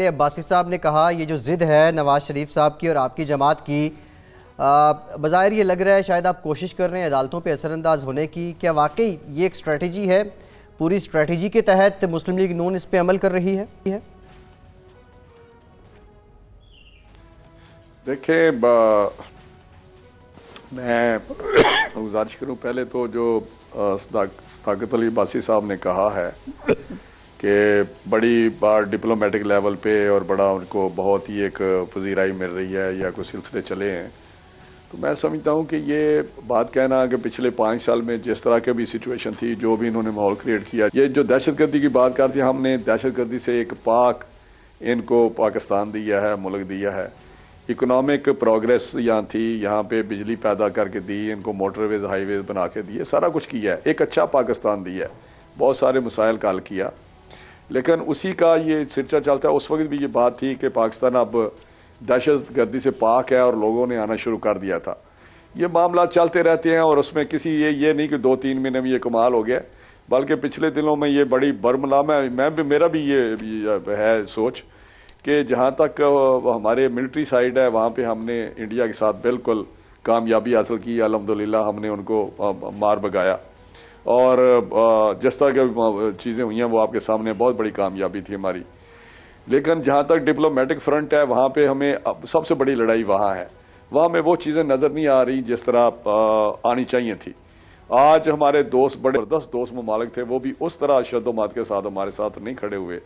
अब्बासी साहब ने कहा ये जो ज़िद है नवाज शरीफ साहब की और आपकी जमात की, बज़ाहिर ये लग रहा है शायद आप कोशिश कर रहे हैं अदालतों पे असरअंदाज होने की। क्या वाकई ये एक स्ट्रेटजी है? पूरी स्ट्रेटजी के तहत मुस्लिम लीग नून इस पे अमल कर रही है? देखिए, मैं गुजारिश करूं, पहले तो जो सदाकत अली अब्बासी साहब ने कहा है कि बड़ी बार डिप्लोमेटिक लेवल पे और बड़ा उनको बहुत ही एक पजीराई मिल रही है या कुछ सिलसिले चले हैं, तो मैं समझता हूँ कि ये बात कहना कि पिछले 5 साल में जिस तरह की भी सिचुएशन थी, जो भी इन्होंने माहौल क्रिएट किया, ये जो दहशतगर्दी की बात करती है, हमने दहशतगर्दी से एक इनको पाकिस्तान दिया है, मुल्क दिया है। इकोनॉमिक प्रोग्रेस यहाँ थी, यहाँ पे बिजली पैदा करके दी, इनको मोटरवेज हाईवेज बना के दिए, सारा कुछ किया है, एक अच्छा पाकिस्तान दिया है, बहुत सारे मसाइल का हल किया। लेकिन उसी का ये सिलसिला चलता है। उस वक्त भी ये बात थी कि पाकिस्तान अब दहशतगर्दी से पाक है और लोगों ने आना शुरू कर दिया था। ये मामला चलते रहते हैं और उसमें किसी ये नहीं कि 2-3 महीने में ये कमाल हो गया, बल्कि पिछले दिनों में ये बड़ी बरमला मेरा भी ये है सोच कि जहाँ तक हमारे मिलिट्री साइड है, वहाँ पे हमने इंडिया के साथ बिल्कुल कामयाबी हासिल की। अल्हम्दुलिल्लाह हमने उनको मार भगाया और जिस तरह की चीज़ें हुई हैं वो आपके सामने बहुत बड़ी कामयाबी थी हमारी। लेकिन जहाँ तक डिप्लोमेटिक फ्रंट है, वहाँ पे हमें सबसे बड़ी लड़ाई वहाँ है। वहाँ में वो चीज़ें नज़र नहीं आ रही जिस तरह आनी चाहिए थी। आज हमारे दोस्त, बड़े ज़बरदस्त दोस्त ममालिक थे, वो भी उस तरह शद्दोमात के साथ हमारे साथ नहीं खड़े हुए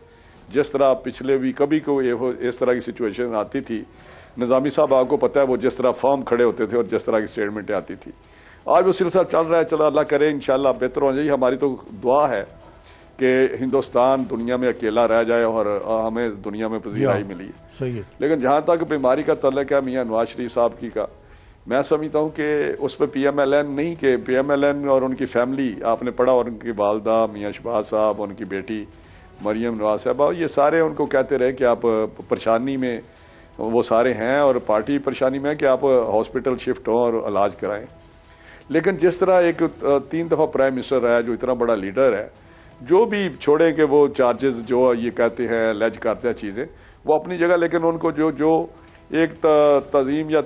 जिस तरह पिछले भी कभी को इस तरह की सिचुएशन आती थी। निज़ामी साहब, आपको पता है, वो जिस तरह फर्म खड़े होते थे और जिस तरह की स्टेटमेंटें आती थी। आज वो सिलसिला चल रहा है, चलो अल्लाह करे इंशाल्लाह बेहतर हो जाए। हमारी तो दुआ है कि हिंदुस्तान दुनिया में अकेला रह जाए और हमें दुनिया में पजीराई मिली है। लेकिन जहाँ तक बीमारी का तल्लक है मियाँ नवाज शरीफ साहब की का, मैं समझता हूँ कि उस पर PMLN नहीं, कि PMLN और उनकी फैमिली, आपने पढ़ा, और उनकी वालदा मियाँ शहबाज साहब, उनकी बेटी मरियम नवाज साहबा, ये सारे उनको कहते रहे कि आप परेशानी में, वो सारे हैं और पार्टी परेशानी में है कि आप हॉस्पिटल शिफ्ट हों और इलाज कराएं। लेकिन जिस तरह एक 3 दफ़ा प्राइम मिनिस्टर रहा है, जो इतना बड़ा लीडर है, जो भी छोड़े कि वो चार्जेस जो ये कहते हैं, लेज करते हैं चीज़ें, वो अपनी जगह, लेकिन उनको जो एक तज़ीम या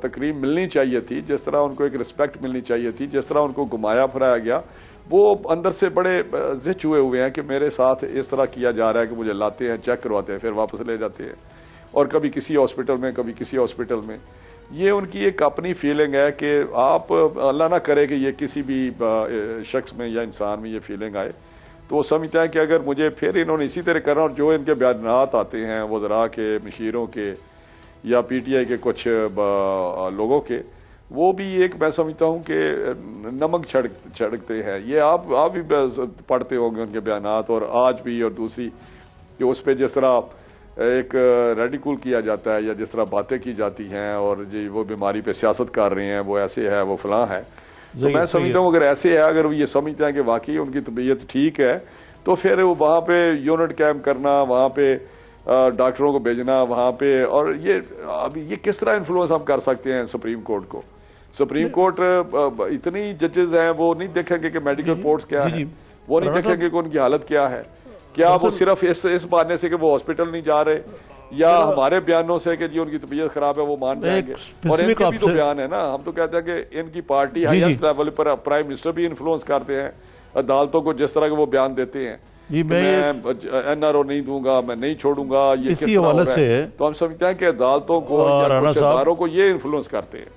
तकरीम मिलनी चाहिए थी, जिस तरह उनको एक रिस्पेक्ट मिलनी चाहिए थी, जिस तरह उनको घुमाया फिराया गया, वो अंदर से बड़े ज़िच हुए हुए हैं कि मेरे साथ इस तरह किया जा रहा है कि मुझे लाते हैं, चेक करवाते हैं, फिर वापस ले जाते हैं, और कभी किसी हॉस्पिटल में, कभी किसी हॉस्पिटल में। ये उनकी एक अपनी फीलिंग है कि आप, अल्लाह ना करे कि ये किसी भी शख्स में या इंसान में ये फीलिंग आए, तो वो समझता है कि अगर मुझे फिर इन्होंने इसी तरह करना, और जो इनके बयानात आते हैं वज़रा के, मशीरों के या PTI के कुछ लोगों के, वो भी एक, मैं समझता हूँ कि नमक छिड़कते हैं। ये आप भी पढ़ते होंगे उनके बयानात, और आज भी, और दूसरी कि उस पर जिस तरह एक रेडिकूल किया जाता है या जिस तरह बातें की जाती हैं, और जी वो बीमारी पे सियासत कर रहे हैं, वो ऐसे है, वो फलां है। तो मैं समझता हूँ अगर ऐसे है, अगर वो ये समझते हैं कि वाकई उनकी तबीयत ठीक है, तो फिर वो वहाँ पे यूनिट कैंप करना, वहाँ पे डॉक्टरों को भेजना वहाँ पे, और ये अभी ये किस तरह इन्फ्लुएंस हम कर सकते हैं सुप्रीम कोर्ट को? सुप्रीम कोर्ट इतनी जजेस हैं, वो नहीं देखेंगे कि मेडिकल रिपोर्ट्स क्या है, वो नहीं देखेंगे कि उनकी हालत क्या है। क्या वो सिर्फ इस बहाने से कि वो हॉस्पिटल नहीं जा रहे, या हमारे बयानों से कि जी उनकी तबीयत खराब है वो मान जाएंगे? और इनके भी तो बयान है ना, हम तो कहते हैं कि इनकी पार्टी हाईएस्ट लेवल पर प्राइम मिनिस्टर भी इन्फ्लुएंस करते हैं अदालतों को, जिस तरह के वो बयान देते हैं, मैं NRO नहीं दूंगा, मैं नहीं छोड़ूंगा, ये किस तरह हो रहा है? तो हम समझते हैं कि अदालतों को या कुछ इदारों को ये इन्फ्लुएंस करते हैं।